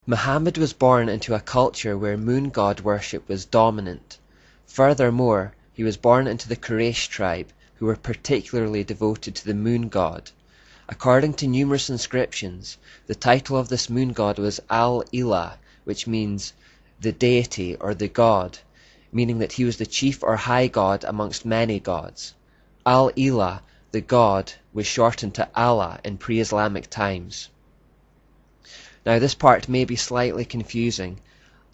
Muhammad was born into a culture where moon god worship was dominant. Furthermore, he was born into the Quraysh tribe, who were particularly devoted to the moon god. According to numerous inscriptions, the title of this moon god was Al-Ilah, which means the deity or the god, meaning that he was the chief or high god amongst many gods. Al-Ilah, the god, was shortened to Allah in pre-Islamic times. Now this part may be slightly confusing.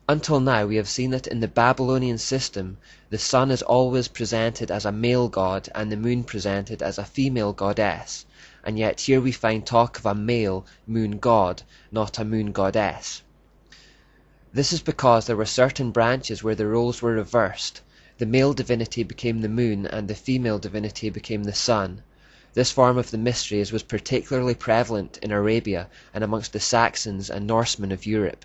Until now we have seen that in the Babylonian system, the sun is always presented as a male god and the moon presented as a female goddess, and yet here we find talk of a male moon god, not a moon goddess. This is because there were certain branches where the roles were reversed. The male divinity became the moon and the female divinity became the sun. This form of the mysteries was particularly prevalent in Arabia and amongst the Saxons and Norsemen of Europe.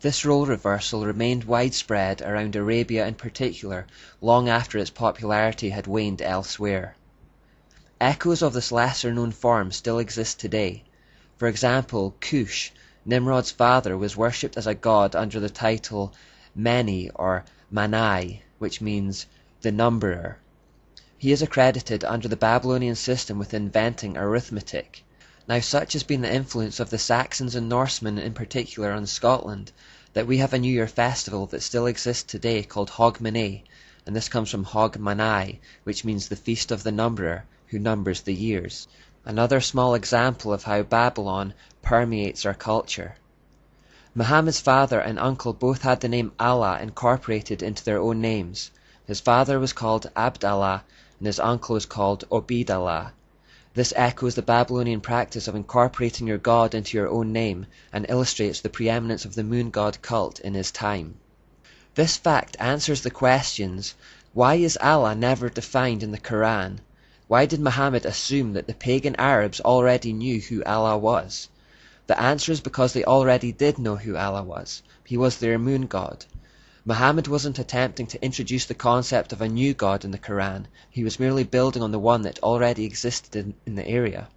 This role reversal remained widespread around Arabia in particular, long after its popularity had waned elsewhere. Echoes of this lesser-known form still exist today. For example, Cush, Nimrod's father, was worshipped as a god under the title Meni or Manai, which means the numberer. He is accredited under the Babylonian system with inventing arithmetic. Now such has been the influence of the Saxons and Norsemen in particular on Scotland, that we have a New Year festival that still exists today called Hogmanay, and this comes from Hogmanay, which means the feast of the numberer, who numbers the years. Another small example of how Babylon permeates our culture. Muhammad's father and uncle both had the name Allah incorporated into their own names. His father was called Abdallah and his uncle was called Obidallah. This echoes the Babylonian practice of incorporating your god into your own name and illustrates the preeminence of the moon god cult in his time. This fact answers the questions: why is Allah never defined in the Qur'an? Why did Muhammad assume that the pagan Arabs already knew who Allah was? The answer is because they already did know who Allah was. He was their moon god. Muhammad wasn't attempting to introduce the concept of a new god in the Quran, he was merely building on the one that already existed in the area.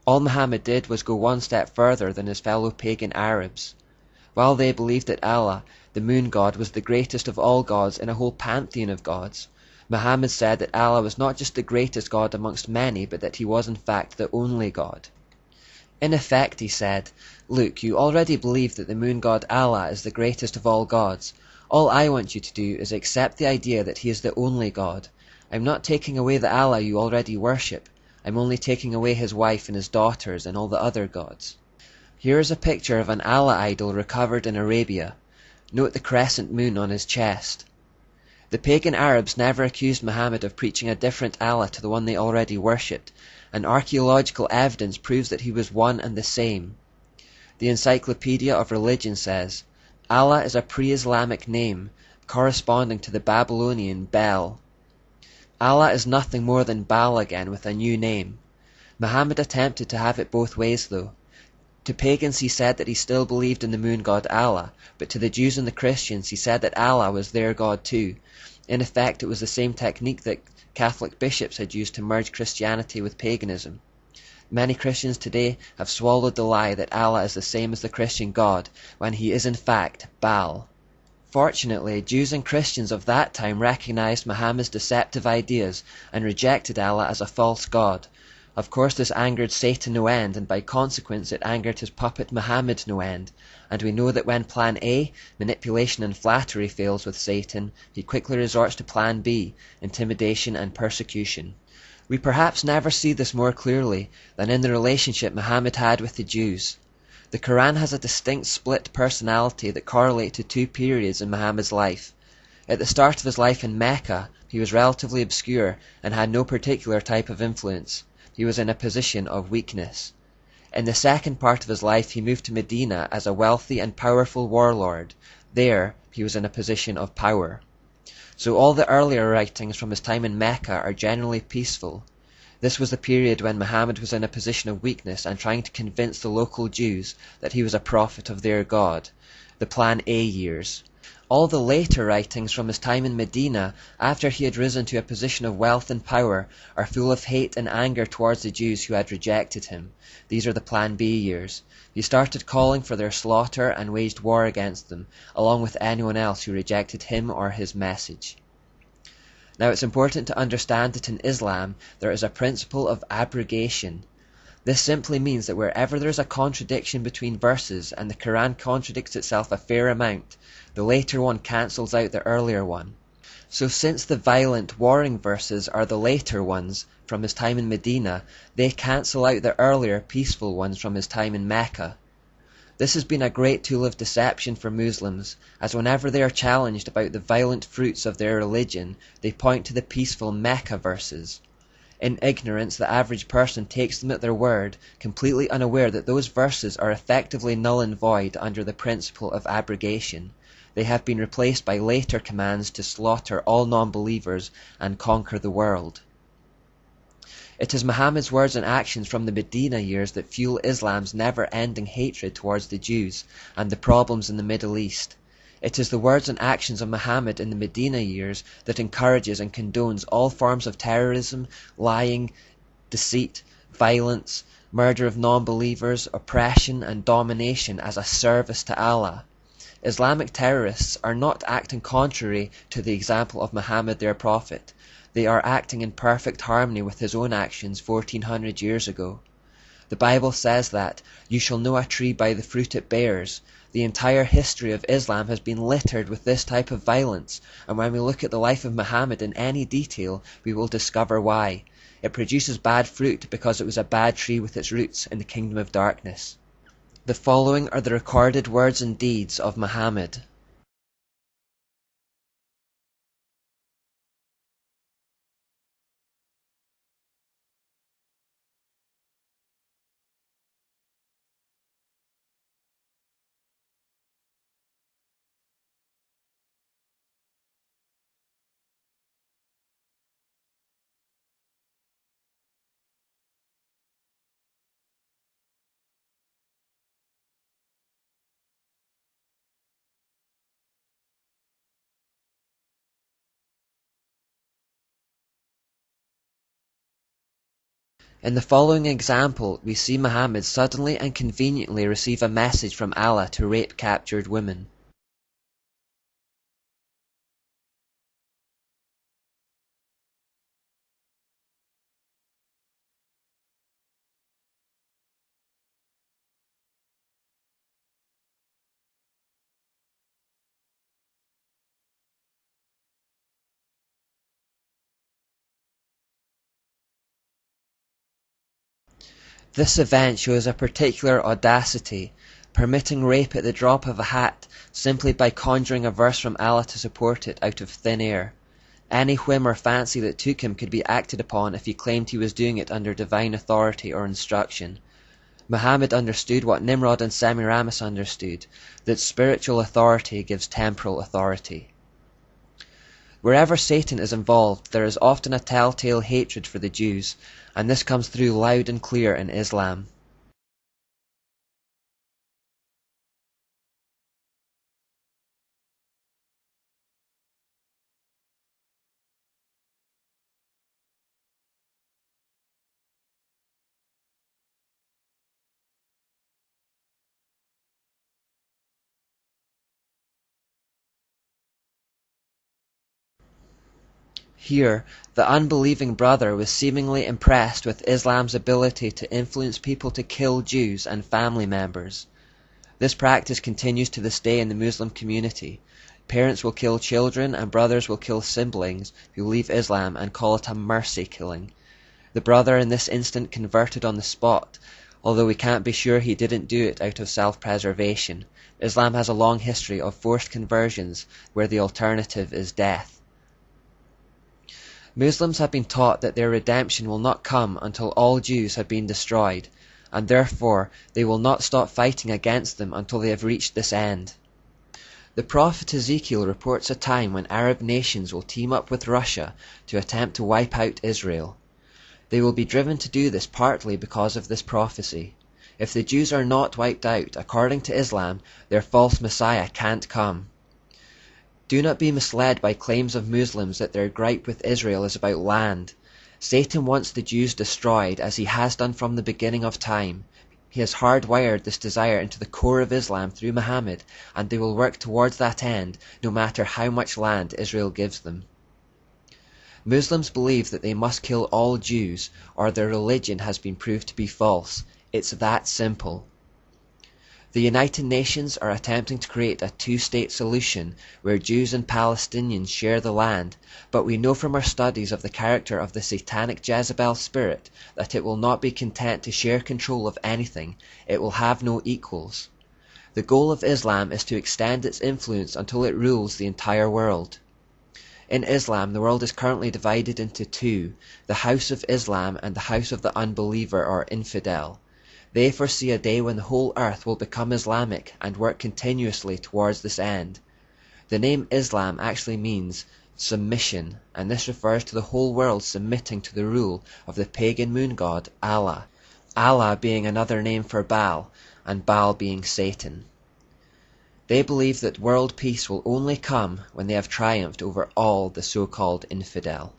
All Muhammad did was go one step further than his fellow pagan Arabs. While they believed that Allah, the moon god, was the greatest of all gods in a whole pantheon of gods, Muhammad said that Allah was not just the greatest god amongst many, but that he was in fact the only god. In effect, he said, "Look, you already believe that the moon god Allah is the greatest of all gods. All I want you to do is accept the idea that he is the only God. I'm not taking away the Allah you already worship. I'm only taking away his wife and his daughters and all the other gods." Here is a picture of an Allah idol recovered in Arabia. Note the crescent moon on his chest. The pagan Arabs never accused Muhammad of preaching a different Allah to the one they already worshipped, and archaeological evidence proves that he was one and the same. The Encyclopedia of Religion says, Allah is a pre-Islamic name, corresponding to the Babylonian Bel. Allah is nothing more than Baal again with a new name. Muhammad attempted to have it both ways though. To pagans he said that he still believed in the moon god Allah, but to the Jews and the Christians he said that Allah was their god too. In effect, it was the same technique that Catholic bishops had used to merge Christianity with paganism. Many Christians today have swallowed the lie that Allah is the same as the Christian God, when he is in fact Baal. Fortunately, Jews and Christians of that time recognized Muhammad's deceptive ideas and rejected Allah as a false god. Of course this angered Satan no end, and by consequence it angered his puppet Muhammad no end, and we know that when plan A, manipulation and flattery, fails with Satan, he quickly resorts to plan B, intimidation and persecution. We perhaps never see this more clearly than in the relationship Muhammad had with the Jews. The Quran has a distinct split personality that correlate to two periods in Muhammad's life. At the start of his life in Mecca, he was relatively obscure and had no particular type of influence. He was in a position of weakness. In the second part of his life he moved to Medina as a wealthy and powerful warlord. There he was in a position of power. So all the earlier writings from his time in Mecca are generally peaceful. This was the period when Muhammad was in a position of weakness and trying to convince the local Jews that he was a prophet of their God, the Plan A years. All the later writings from his time in Medina, after he had risen to a position of wealth and power, are full of hate and anger towards the Jews who had rejected him. These are the Plan B years. He started calling for their slaughter and waged war against them, along with anyone else who rejected him or his message. Now it's important to understand that in Islam there is a principle of abrogation. This simply means that wherever there is a contradiction between verses and the Qur'an contradicts itself a fair amount, the later one cancels out the earlier one. So since the violent, warring verses are the later ones from his time in Medina, they cancel out the earlier, peaceful ones from his time in Mecca. This has been a great tool of deception for Muslims, as whenever they are challenged about the violent fruits of their religion, they point to the peaceful Mecca verses. In ignorance, the average person takes them at their word, completely unaware that those verses are effectively null and void under the principle of abrogation. They have been replaced by later commands to slaughter all non-believers and conquer the world. It is Muhammad's words and actions from the Medina years that fuel Islam's never-ending hatred towards the Jews and the problems in the Middle East. It is the words and actions of Muhammad in the Medina years that encourages and condones all forms of terrorism, lying, deceit, violence, murder of non-believers, oppression and domination as a service to Allah. Islamic terrorists are not acting contrary to the example of Muhammad their prophet. They are acting in perfect harmony with his own actions 1400 years ago. The Bible says that, "You shall know a tree by the fruit it bears." The entire history of Islam has been littered with this type of violence, and when we look at the life of Muhammad in any detail, we will discover why. It produces bad fruit because it was a bad tree with its roots in the kingdom of darkness. The following are the recorded words and deeds of Muhammad. In the following example, we see Muhammad suddenly and conveniently receive a message from Allah to rape captured women. This event shows a particular audacity, permitting rape at the drop of a hat simply by conjuring a verse from Allah to support it out of thin air. Any whim or fancy that took him could be acted upon if he claimed he was doing it under divine authority or instruction. Muhammad understood what Nimrod and Semiramis understood, that spiritual authority gives temporal authority. Wherever Satan is involved, there is often a telltale hatred for the Jews, and this comes through loud and clear in Islam. Here, the unbelieving brother was seemingly impressed with Islam's ability to influence people to kill Jews and family members. This practice continues to this day in the Muslim community. Parents will kill children and brothers will kill siblings who leave Islam and call it a mercy killing. The brother in this instant converted on the spot, although we can't be sure he didn't do it out of self-preservation. Islam has a long history of forced conversions where the alternative is death. Muslims have been taught that their redemption will not come until all Jews have been destroyed, and therefore they will not stop fighting against them until they have reached this end. The prophet Ezekiel reports a time when Arab nations will team up with Russia to attempt to wipe out Israel. They will be driven to do this partly because of this prophecy. If the Jews are not wiped out, according to Islam, their false Messiah can't come. Do not be misled by claims of Muslims that their gripe with Israel is about land. Satan wants the Jews destroyed, as he has done from the beginning of time. He has hardwired this desire into the core of Islam through Muhammad, and they will work towards that end, no matter how much land Israel gives them. Muslims believe that they must kill all Jews, or their religion has been proved to be false. It's that simple. The United Nations are attempting to create a two-state solution where Jews and Palestinians share the land, but we know from our studies of the character of the satanic Jezebel spirit that it will not be content to share control of anything. It will have no equals. The goal of Islam is to extend its influence until it rules the entire world. In Islam, the world is currently divided into two, the House of Islam and the House of the Unbeliever or Infidel. They foresee a day when the whole earth will become Islamic and work continuously towards this end. The name Islam actually means submission, and this refers to the whole world submitting to the rule of the pagan moon god Allah, Allah being another name for Baal, and Baal being Satan. They believe that world peace will only come when they have triumphed over all the so-called infidel.